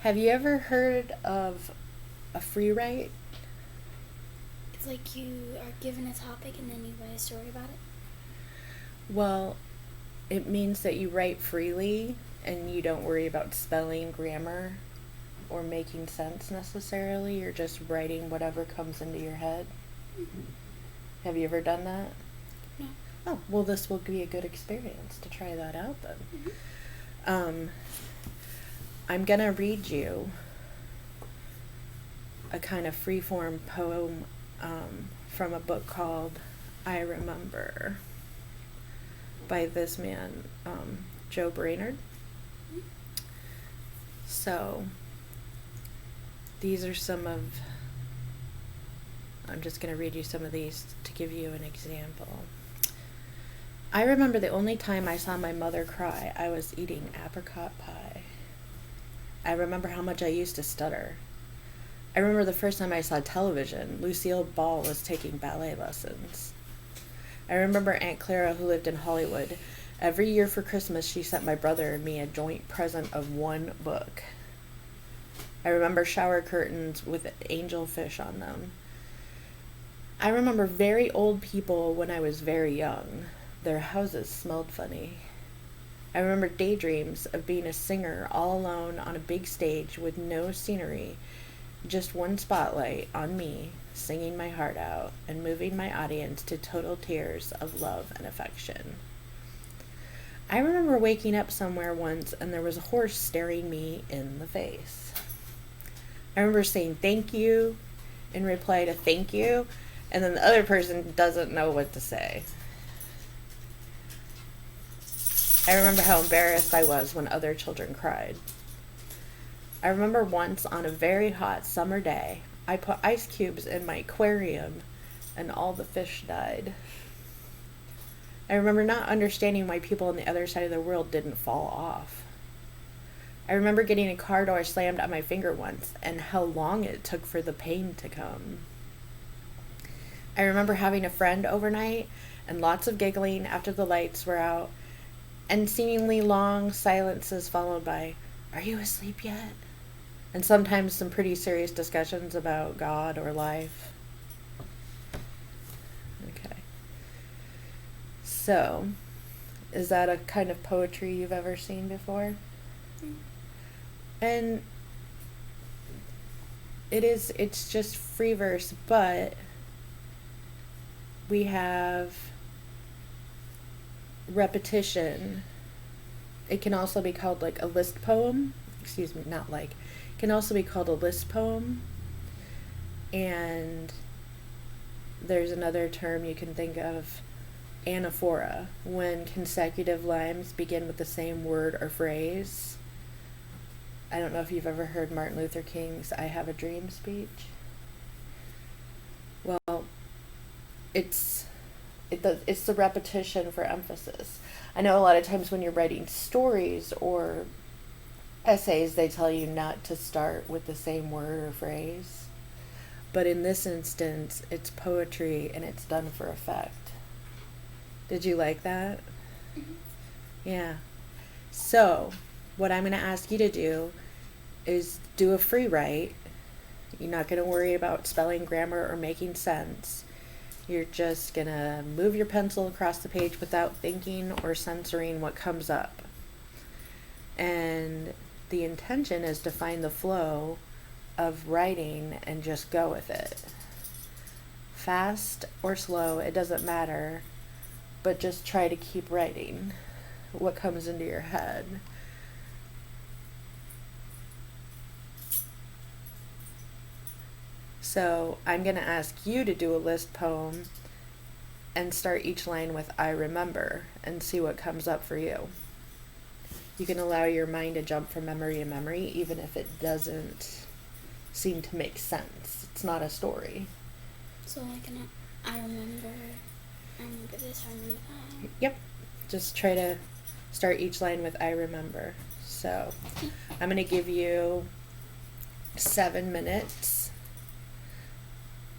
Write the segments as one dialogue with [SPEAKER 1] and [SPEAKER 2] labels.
[SPEAKER 1] Have you ever heard of a free write?
[SPEAKER 2] It's like you are given a topic and then you write a story about it.
[SPEAKER 1] Well, it means that you write freely and you don't worry about spelling, grammar, or making sense necessarily. You're just writing whatever comes into your head. Have you ever done that?
[SPEAKER 2] No.
[SPEAKER 1] Oh, well, this will be a good experience to try that out then.
[SPEAKER 2] Mm-hmm.
[SPEAKER 1] I'm going to read you a kind of freeform poem from a book called I Remember by this man, Joe Brainerd. So, these are some of, I'm just going to read you some of these to give you an example. I remember the only time I saw my mother cry, I was eating apricot pie. I remember how much I used to stutter. I remember the first time I saw television, Lucille Ball was taking ballet lessons. I remember Aunt Clara, who lived in Hollywood. Every year for Christmas, she sent my brother and me a joint present of one book. I remember shower curtains with angelfish on them. I remember very old people when I was very young. Their houses smelled funny. I remember daydreams of being a singer all alone on a big stage with no scenery, just one spotlight on me, singing my heart out and moving my audience to total tears of love and affection. I remember waking up somewhere once and there was a horse staring me in the face. I remember saying thank you in reply to thank you, and then the other person doesn't know what to say. I remember how embarrassed I was when other children cried. I remember once on a very hot summer day, I put ice cubes in my aquarium and all the fish died. I remember not understanding why people on the other side of the world didn't fall off. I remember getting a car door slammed on my finger once and how long it took for the pain to come. I remember having a friend overnight and lots of giggling after the lights were out and seemingly long silences followed by, "Are you asleep yet?" And sometimes some pretty serious discussions about God or life. Okay. So, is that a kind of poetry you've ever seen before?
[SPEAKER 2] Mm.
[SPEAKER 1] And it's just free verse, but we have repetition. It can also be called like a list poem. Excuse me, not like. It can also be called a list poem. And there's another term you can think of, anaphora, when consecutive lines begin with the same word or phrase. I don't know if you've ever heard Martin Luther King's I Have a Dream speech. Well, it's the repetition for emphasis. I know a lot of times when you're writing stories or essays, they tell you not to start with the same word or phrase. But in this instance, it's poetry and it's done for effect. Did you like that?
[SPEAKER 2] Mm-hmm.
[SPEAKER 1] Yeah. So, what I'm going to ask you to do is do a free write. You're not going to worry about spelling, grammar, or making sense. You're just going to move your pencil across the page without thinking or censoring what comes up. And the intention is to find the flow of writing and just go with it. Fast or slow, it doesn't matter, but just try to keep writing what comes into your head. So I'm going to ask you to do a list poem and start each line with I remember and see what comes up for you. You can allow your mind to jump from memory to memory even if it doesn't seem to make sense. It's not a story.
[SPEAKER 2] So like I remember this, I remember that.
[SPEAKER 1] Yep. Just try to start each line with I remember. So I'm going to give you 7 minutes.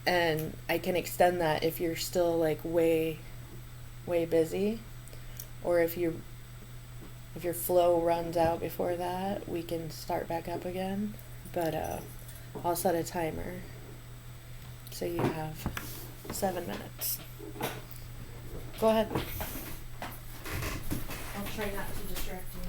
[SPEAKER 1] And I can extend that if you're still like way busy, or if you If your flow runs out before that, we can start back up again. But I'll set a timer. So you have 7 minutes. Go ahead. I'll try not to distract you.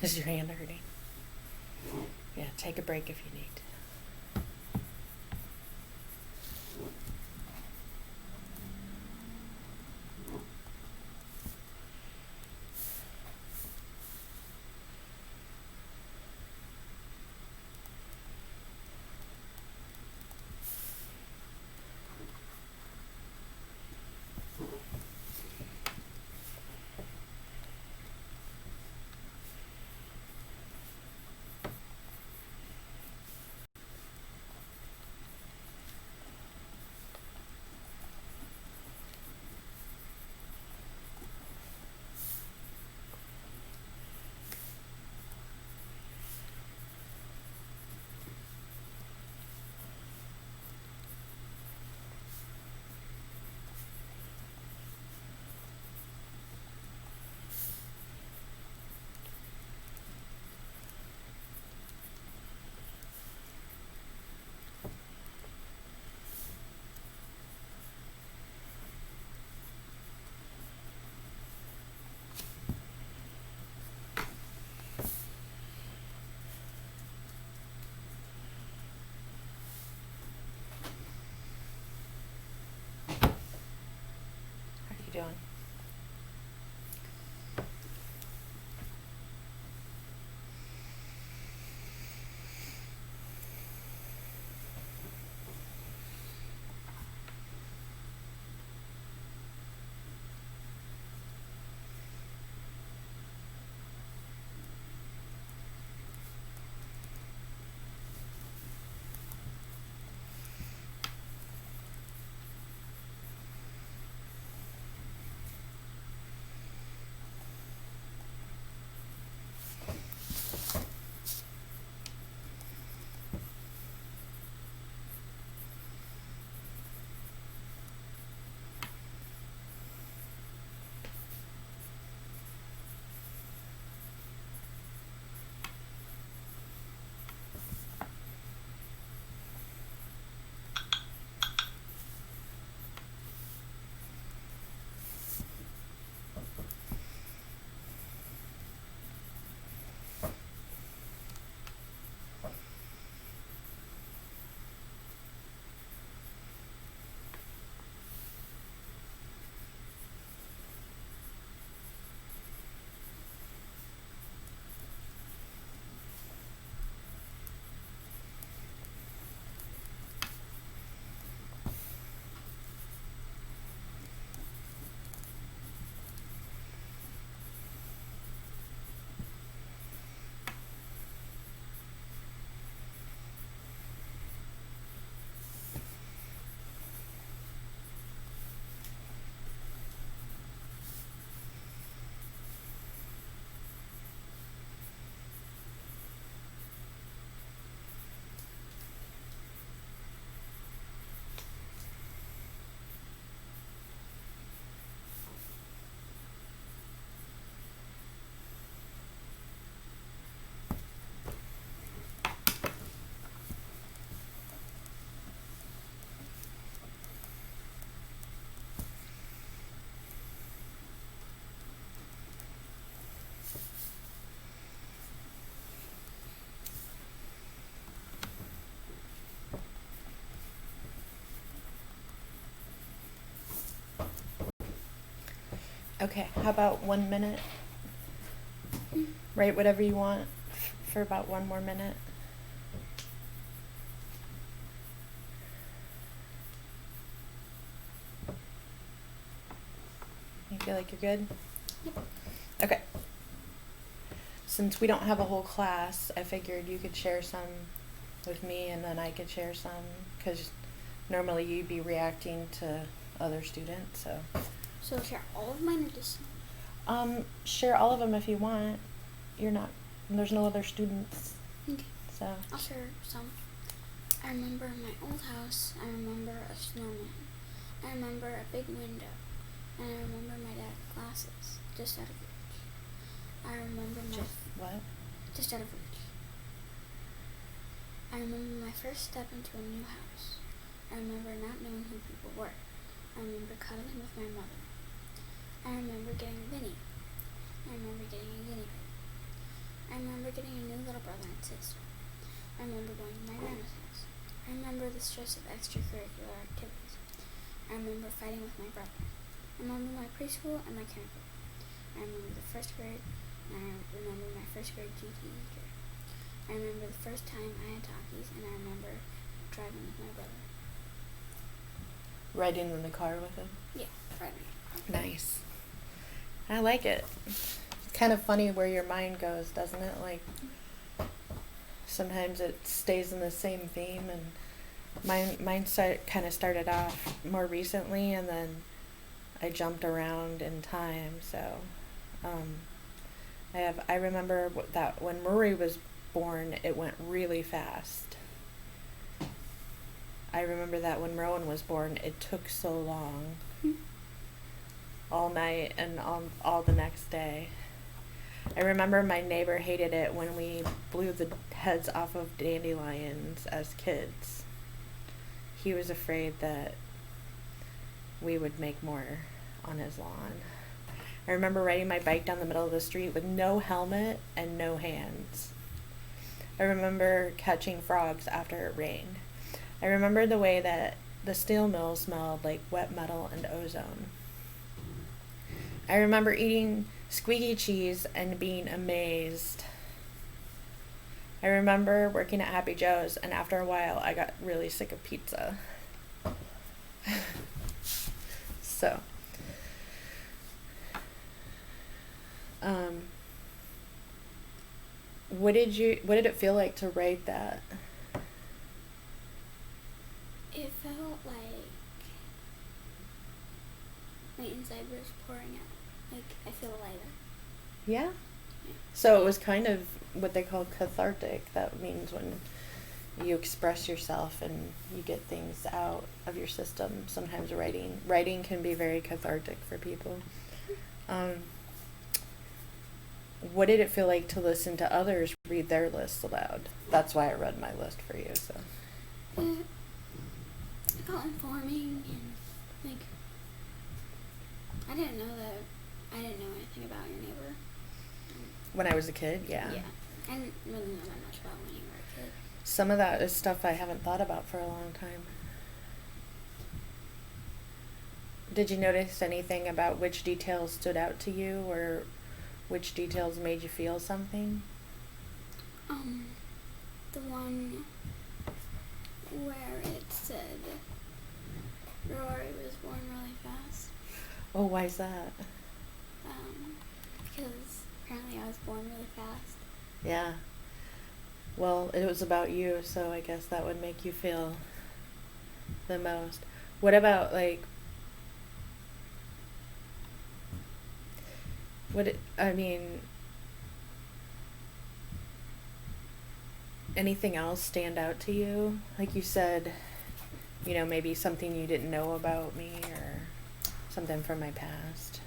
[SPEAKER 1] Is your hand hurting? Yeah, take a break if you need. doing? Okay, how about 1 minute? Write whatever you want for about 1 more minute. You feel like you're good?
[SPEAKER 2] Yep.
[SPEAKER 1] Okay. Since we don't have a whole class, I figured you could share some with me and then I could share some, because normally you'd be reacting to other students, so.
[SPEAKER 2] So share all of mine or just
[SPEAKER 1] Share all of them if you want. There's no other students,
[SPEAKER 2] okay.
[SPEAKER 1] so.
[SPEAKER 2] I'll share some. I remember my old house. I remember a snowman. I remember a big window. And I remember my dad's glasses, just out of reach. I remember
[SPEAKER 1] What?
[SPEAKER 2] just out of reach. I remember my first step into a new house. I remember not knowing who people were. I remember cuddling with my mother. I remember getting Vinny. I remember getting a guinea pig. I remember getting a new little brother and sister. I remember going to my grandma's house. I remember the stress of extracurricular activities. I remember fighting with my brother. I remember my preschool and my kindergarten. I remember the first grade, and I remember my first grade GT teacher. I remember the first time I had talkies, and I remember driving with my brother.
[SPEAKER 1] Riding in the car with him?
[SPEAKER 2] Yeah, riding.
[SPEAKER 1] Nice. I like it. It's kind of funny where your mind goes, doesn't it? Like, sometimes it stays in the same theme, and mine kind of started off more recently, and then I jumped around in time. So, I remember that when Murray was born, it went really fast. I remember that when Rowan was born, it took so long. All night and all the next day. I remember my neighbor hated it when we blew the heads off of dandelions as kids. He was afraid that we would make more on his lawn. I remember riding my bike down the middle of the street with no helmet and no hands. I remember catching frogs after it rained. I remember the way that the steel mill smelled like wet metal and ozone. I remember eating squeaky cheese and being amazed. I remember working at Happy Joe's, and after a while, I got really sick of pizza. So, what did it feel like to write that?
[SPEAKER 2] It felt like my inside was pouring out. Like, I feel lighter.
[SPEAKER 1] Yeah?
[SPEAKER 2] Yeah.
[SPEAKER 1] So it was kind of what they call cathartic. That means when you express yourself and you get things out of your system. Sometimes writing can be very cathartic for people. What did it feel like to listen to others read their lists aloud? That's why I read my list for you. So
[SPEAKER 2] It felt informing, and like I didn't know anything about your neighbor.
[SPEAKER 1] when I was a kid, yeah.
[SPEAKER 2] Yeah. I didn't really know that much about when you were a kid.
[SPEAKER 1] Some of that is stuff I haven't thought about for a long time. Did you notice anything about which details stood out to you, or which details made you feel something?
[SPEAKER 2] The one where it said Rory was born really fast.
[SPEAKER 1] Oh, why is that?
[SPEAKER 2] Because apparently I was born really fast.
[SPEAKER 1] Yeah. Well, it was about you, so I guess that would make you feel the most. What about, like, anything else stand out to you? Like you said, maybe something you didn't know about me or something from my past.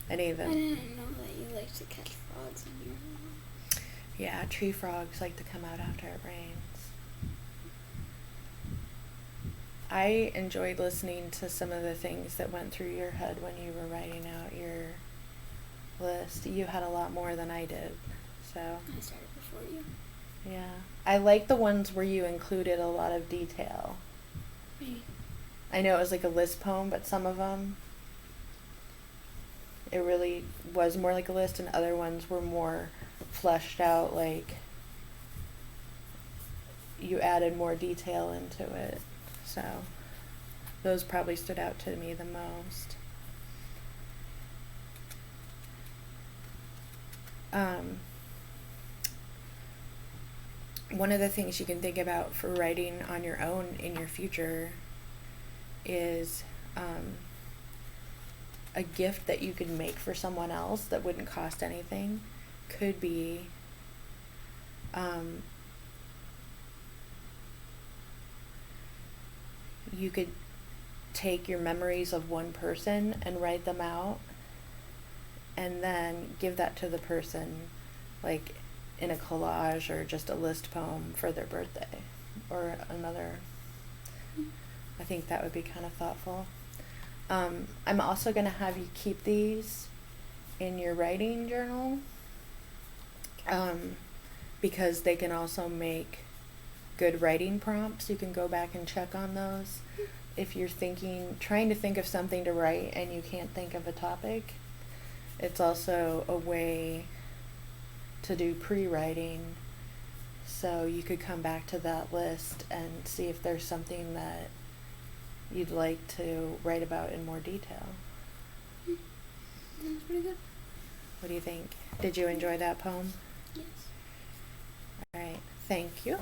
[SPEAKER 1] Any of them?
[SPEAKER 2] I didn't know that you like to catch frogs in your home.
[SPEAKER 1] Yeah, tree frogs like to come out after it rains. I enjoyed listening to some of the things that went through your head when you were writing out your list. You had a lot more than I did, so.
[SPEAKER 2] I started before you.
[SPEAKER 1] Yeah. I like the ones where you included a lot of detail.
[SPEAKER 2] Maybe.
[SPEAKER 1] I know it was like a list poem, but some of them, it really was more like a list, and other ones were more fleshed out, like you added more detail into it. So those probably stood out to me the most. One of the things you can think about for writing on your own in your future is a gift that you could make for someone else that wouldn't cost anything. Could be you could take your memories of one person and write them out, and then give that to the person, like in a collage or just a list poem for their birthday or another. I think that would be kind of thoughtful. I'm also going to have you keep these in your writing journal, because they can also make good writing prompts. You can go back and check on those. If you're trying to think of something to write and you can't think of a topic, it's also a way to do pre-writing. So you could come back to that list and see if there's something that you'd like to write about in more detail.
[SPEAKER 2] That was pretty good.
[SPEAKER 1] What do you think? Did you enjoy that poem?
[SPEAKER 2] Yes.
[SPEAKER 1] All right. Thank you.